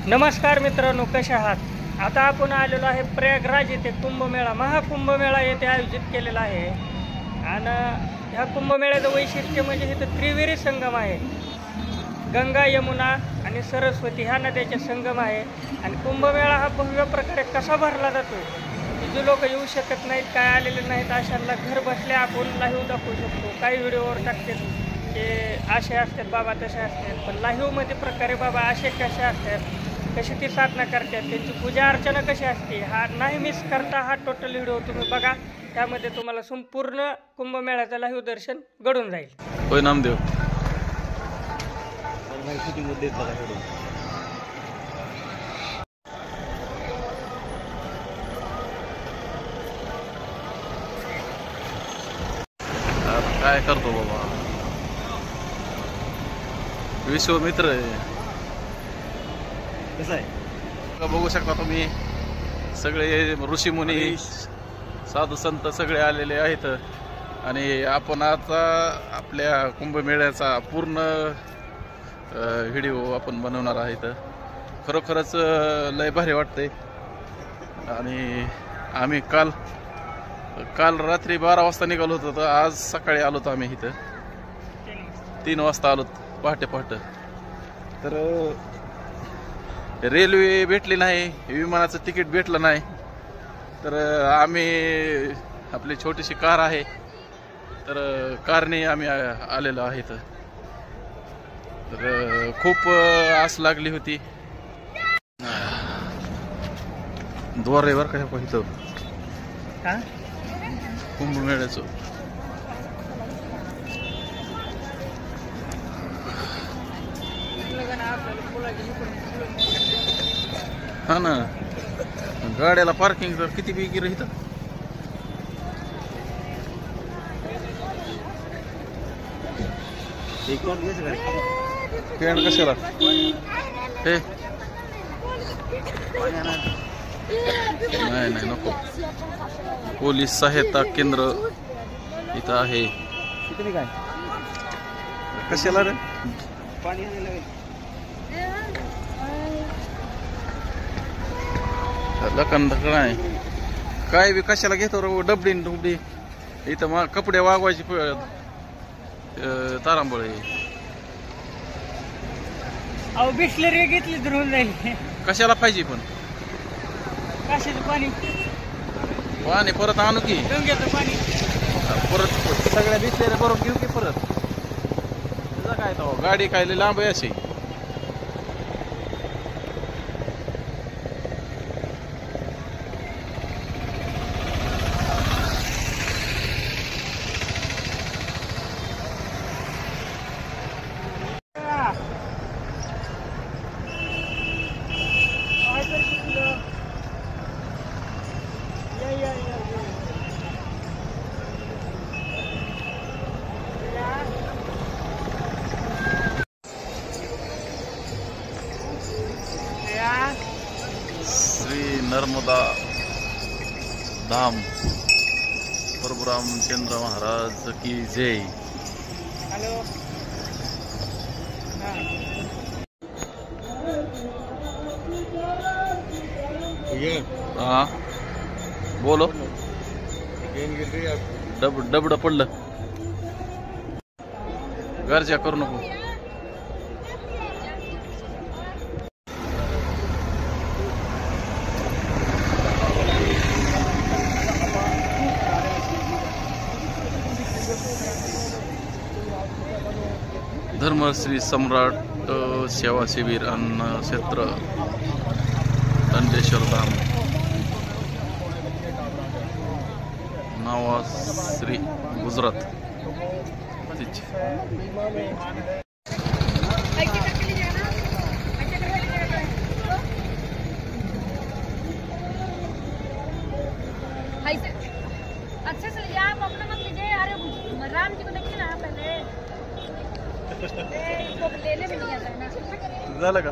नमस्कार मित्रांनो, कसे आहात? आता आपण आलेलो आहे प्रयागराज येथे कुंभमेळा महाकुंभमेळा येथे आयोजित केलेला आहे. आणि ह्या कुंभमेळ्याचं वैशिष्ट्य म्हणजे इथं त्रिवेणी संगम आहे. गंगा, यमुना आणि सरस्वती ह्या नद्याचे संगम आहे. आणि कुंभमेळा हा भव्य प्रकारे कसा भरला जातो, जे लोक येऊ शकत नाहीत, काय आलेले नाहीत, अशांना घर बसल्या आपण लाईव्ह दाखवू शकतो. काही व्हिडिओवर टाकतात ते असे असतात बाबा, तसे असतात, पण लाईव्हमध्ये प्रकारे बाबा असे कसे असतात, कशी ती साधना करतात, त्यांची पूजा अर्चना कशी असते, हा नाही मिस करता हा टोटल व्हिडिओ तुम्ही बघा. त्यामध्ये तुम्हाला संपूर्ण कुंभमेळ्याचं लाईव्ह दर्शन घडून जाईल. होय नामदेव. काय करतो बाबा, विश्वमित्र आहे. कसं आहे बघू शकता तुम्ही, सगळे ऋषीमुनी साधू संत सगळे आलेले आहेत. आणि आपण आता आपल्या कुंभमेळ्याचा पूर्ण व्हिडिओ आपण बनवणार आहेत. खरोखरच लय भारी वाटते. आणि आम्ही काल रात्री 12 वाजता निघालो होतो, तर आज सकाळी आलो होतो आम्ही इथं 3 वाजता आलो, पहाटे. तर रेल्वे भेटली नाही, विमानाचं तिकीट भेटलं नाही, तर आम्ही आपली छोटीशी कार आहे, तर कारने आम्ही आलेलो आहेत. तर खूप आस लागली होती. द्वारेवर काय पाहिजे कुंभमेळ्याचं. हा ना, गाड्याला पार्किंग तर किती बिगी राहतं. पेंड कशाला हे नाही नको. पोलीस सहायता केंद्र इथं आहे. काय कशाला रे? पाणी लखन नाही काय बी कशाला घेतो रे डबडी इथं. मग कपडे वागवायची तारांबळ आहे. अहो बिस्लरी घेतली तर होऊन जाईल. कशाला पाहिजे पण काशीचं पाणी परत आणू की, गंगेचं पाणी परत सगळ्या बिसलेल्या बरोबर घेऊ की परत. तुझा काय तो गाडी काय लई लांब आहे अशी. श्री नर्मदा धाम प्रभू रामचंद्र महाराज की जय. हॅलो, हा बोलो. डबड पडलं, गरजा करू नको. धर्मश्री सम्राट सेवा शिबिर अन्न क्षेत्र दंडेश्वर धाम नवाश्री गुजरात. अच्छे से लिया, आप अपना मत लीजिए. अरे राम जी को देखिए ना पहले. लेने में नहीं आता है ना. झालं का?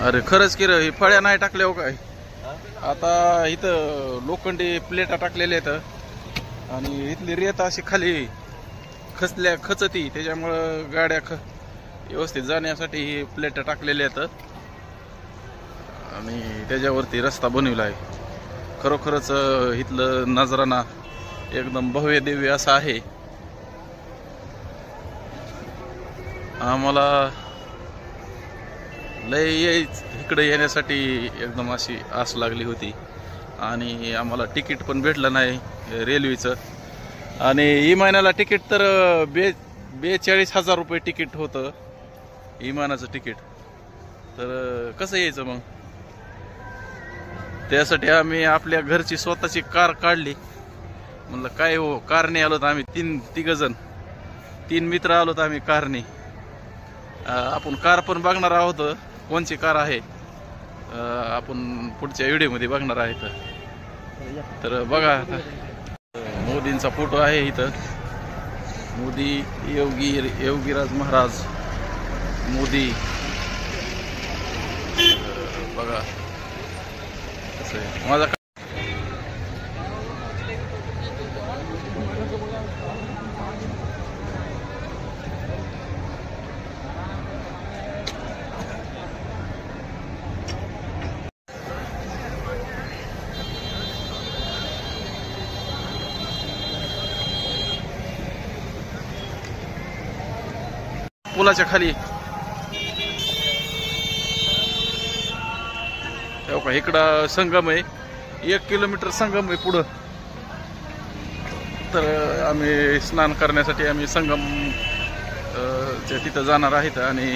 अरे खरंच की रे, हे फळ्या नाही टाकल्या हो काय. आता इथं लोखंडी प्लेटा टाकलेल्या आहेत आणि इथली रेत अशी खाली खचती, त्याच्यामुळं गाड्या व्यवस्थित जाण्यासाठी ही प्लेटा टाकलेल्या आहेत आणि त्याच्यावरती रस्ता बनवला आहे. खरोखरच इथलं नजराना एकदम भव्य दिव्य असं आहे. आम्हाला लय इकडे येण्यासाठी एकदम अशी आस लागली होती आणि आम्हाला तिकीट पण भेटलं नाही रेल्वेचं. आणि विमानाला तिकीट तर 42,000 रुपये तिकीट होतं विमानाचं तिकीट. तर कसं यायचं मग? त्यासाठी आम्ही आपल्या घरची स्वतःची कार काढली. म्हणलं काय हो, कारने आलोत आम्ही, तिघ जण, 3 मित्र आलोत आम्ही कारने. आपण कार पण बघणार आहोत, कोणची कार आहे आपण पुढच्या व्हिडिओमध्ये बघणार आहेत. तर बघा, मोदींचा फोटो आहे इथं. मोदी, योगीराज महाराज मोदी. बघा कसं आहे माझा. पुलाच्या खाली इकडं संगम आहे, 1 किलोमीटर संगम आहे पुढं. तर आम्ही स्नान करण्यासाठी आम्ही संगम तिथं जाणार आहेत आणि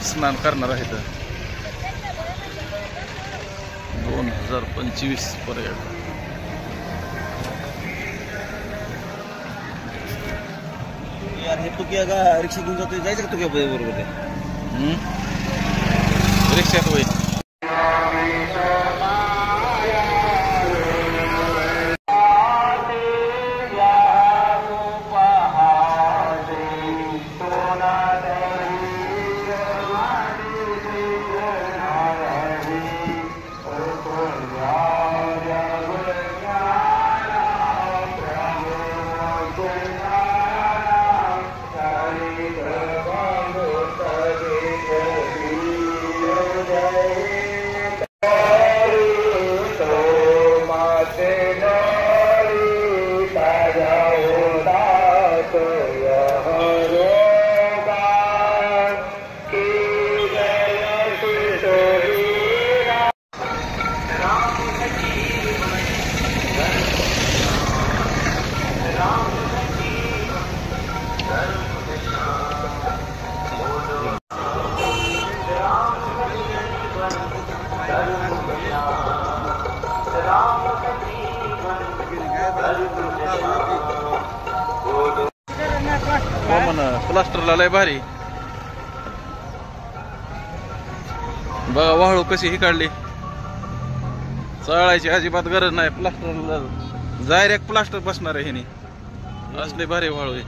स्नान करणार आहेत 2025 पर्यंत. यार हे तू क्या का रिक्षा घेऊन जातो, जायचं का तू क्या बरोबर ते रिक्षात होईल. प्लास्टरला लय भारी. बघा वाळू कशी ही काढली, चळायची अजिबात गरज नाही. प्लास्टरला डायरेक्ट प्लास्टर बसणार आहे ह्यानी, असले भारी वाळू आहे.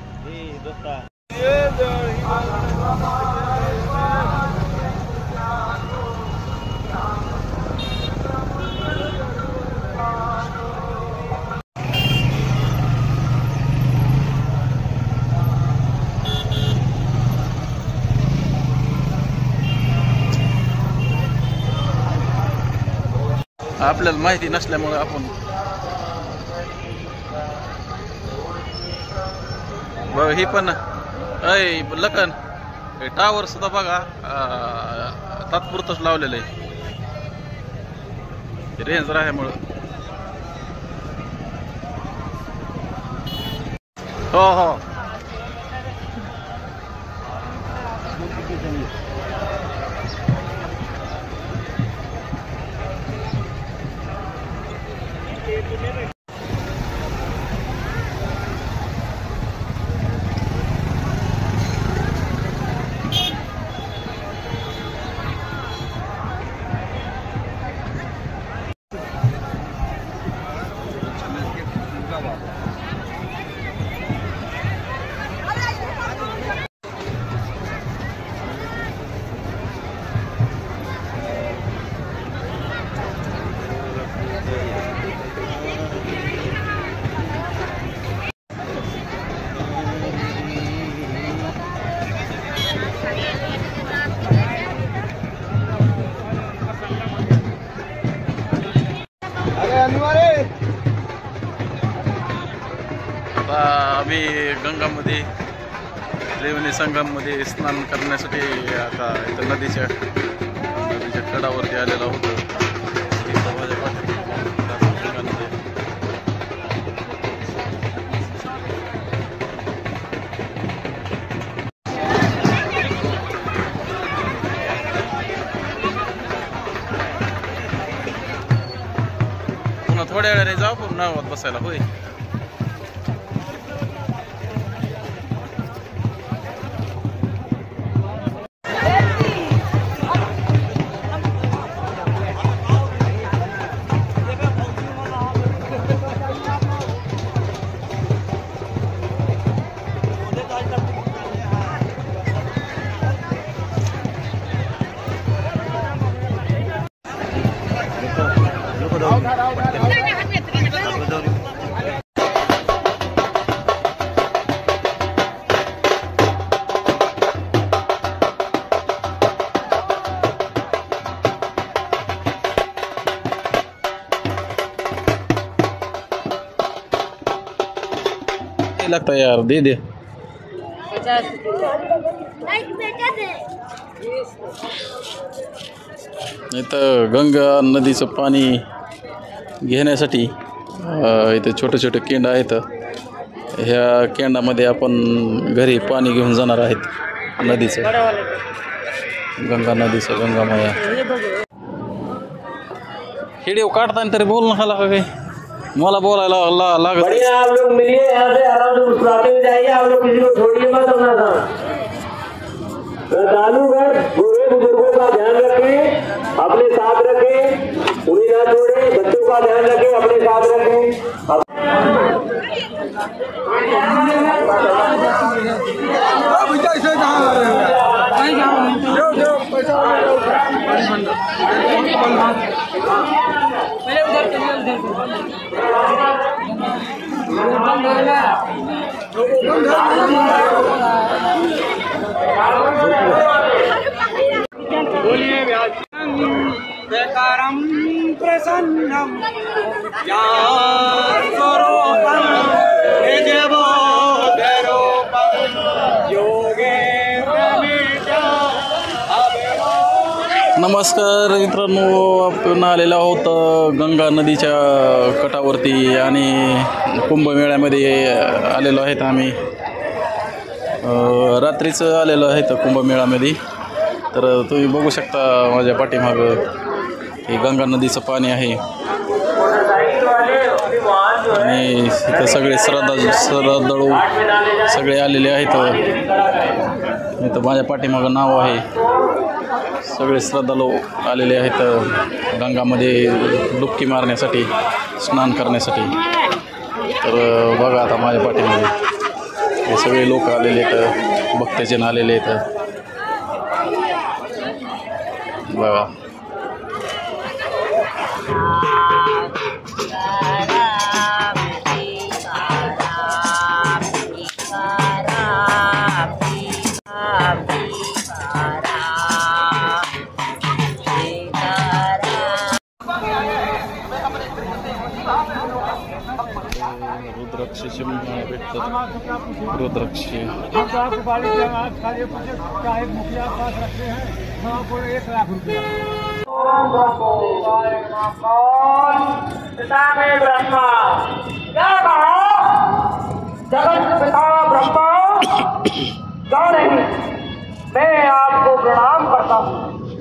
आपल्याला माहिती नसल्यामुळे आपण ही पण लखन टावर सुद्धा बघा तात्पुरतच लावलेलं आहे रेंज राह्यामुळं. हो हो बी गंगामध्ये त्रिवेणी संगममध्ये स्नान करण्यासाठी आता इथं नदीच्या कडावरती आलेलो होतो. इथं माझ्या पाठीमागे गंगा नदी. पुन्हा थोड्या वेळाने जाऊ पण नावात बसायला होय. लगता है यार, दे दे. इथं गंगा नदीचं पाणी घेण्यासाठी इथे छोटे छोटे केंड आहेत. ह्या केंडामध्ये आपण घरी पाणी घेऊन जाणार आहेत नदीचं, गंगा नदीचं, गंगामाया. व्हिडिओ काढताना तरी बोल नका का काही, मला बोलायला लागत. बढ़िया, आप लोग मिलिए यहाँ से आराम से मुस्कुराते हुए जाइए. आप लोग किसी को छोड़िए मत अपना साथ. श्रद्धालुगण बूढ़े बुजुर्गों का ध्यान रखें, अपने साथ रखें, उन्हें ना छोड़े. बच्चों का ध्यान रखें, अपने साथ रखें. बेकारं प्रसन्नं नमस्कार मित्रांनो, आपण आलेलो आहोत गंगा नदीच्या कटावरती आणि कुंभमेळ्यामध्ये आलेलो आहेत आम्ही. रात्रीचं आलेलो आहे तर कुंभमेळ्यामध्ये. तर तुम्ही बघू शकता माझ्या पाठीमागं हे गंगा नदीचं पाणी आहे आणि इथं सगळे श्रद्धाळू सगळे आलेले आहेत. इथं माझ्या पाठीमागं नाव आहे. सगळे श्रद्धाळू आलेले आहेत गंगामध्ये डुबकी मारण्यासाठी, स्नान करण्यासाठी. तर बघा आता माझ्या पाठीमागे हे सगळे लोक आलेले आहेत, भक्तजन आलेले आहेत. बघा रुद्राक्षाचे भेटतात. रुद्राक्ष जगत पिता ब्रह्मा कौन है? मैं आपको प्रणाम करता हूँ.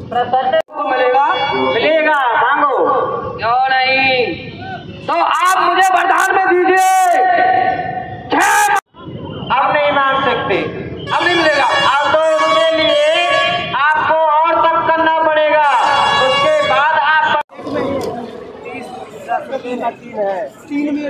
प्रसन्न मिलेगा, मिलेगा, मांगो. क्यों नहीं तो आप मुझे वरदान में दीजिए. अब नहीं मांग सकते, अब नहीं मिलेगा. अब तो उसके लिए आपको और तप करना पड़ेगा. उसके बाद आप 3 में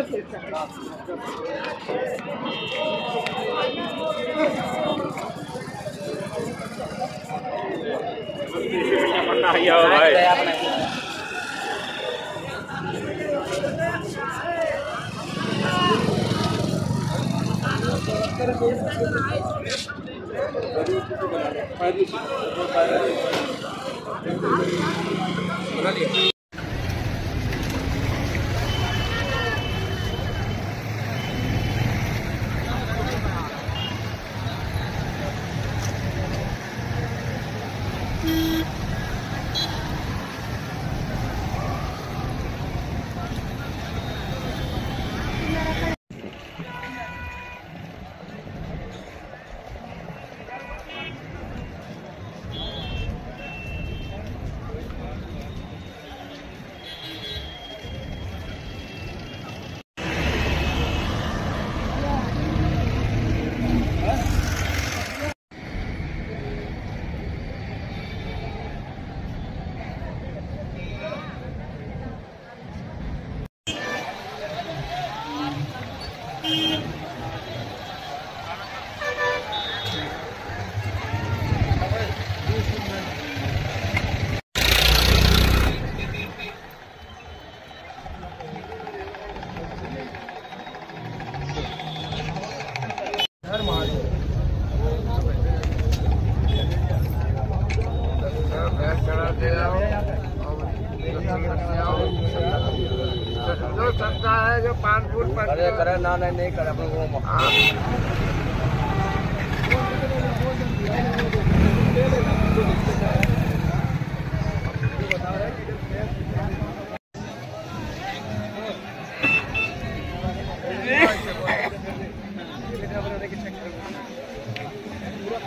जो संस्था है जो पानपुर करे ना नहीं करे अपन वो पूरा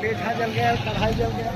पेठा जल गया, कढ़ाई जल गया।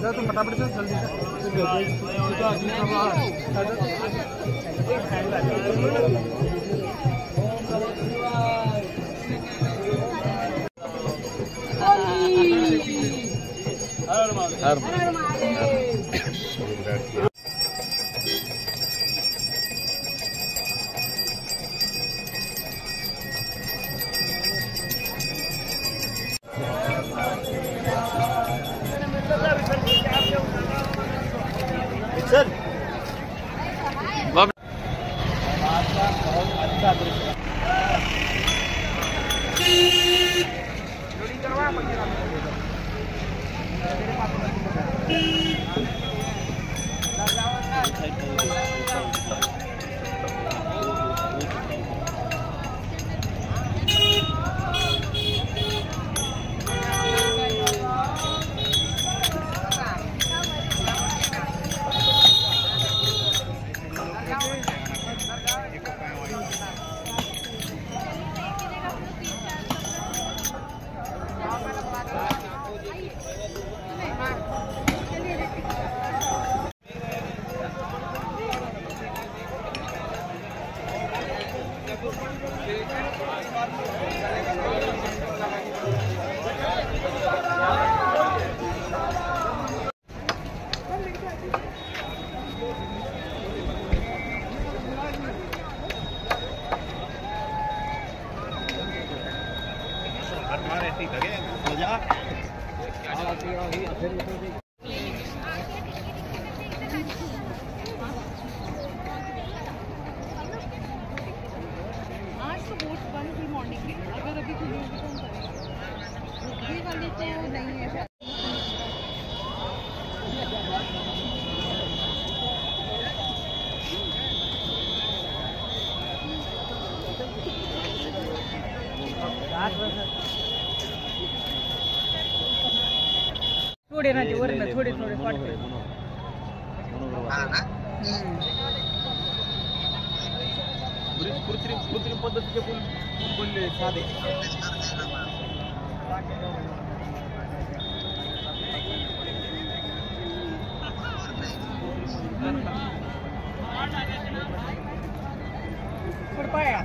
तो फटाफट से जल्दी सर बहुत अच्छा दृश्य आज तो वोट बंद थी मॉर्निंग में, अगर अभी खुली होगी तो हम करेंगे। ये वाली तो नहीं है। थोडे ना ते वरनं थोडे थोडे वाटते. कृत्रिम पद्धतीचे पूल बनले साधे. पाया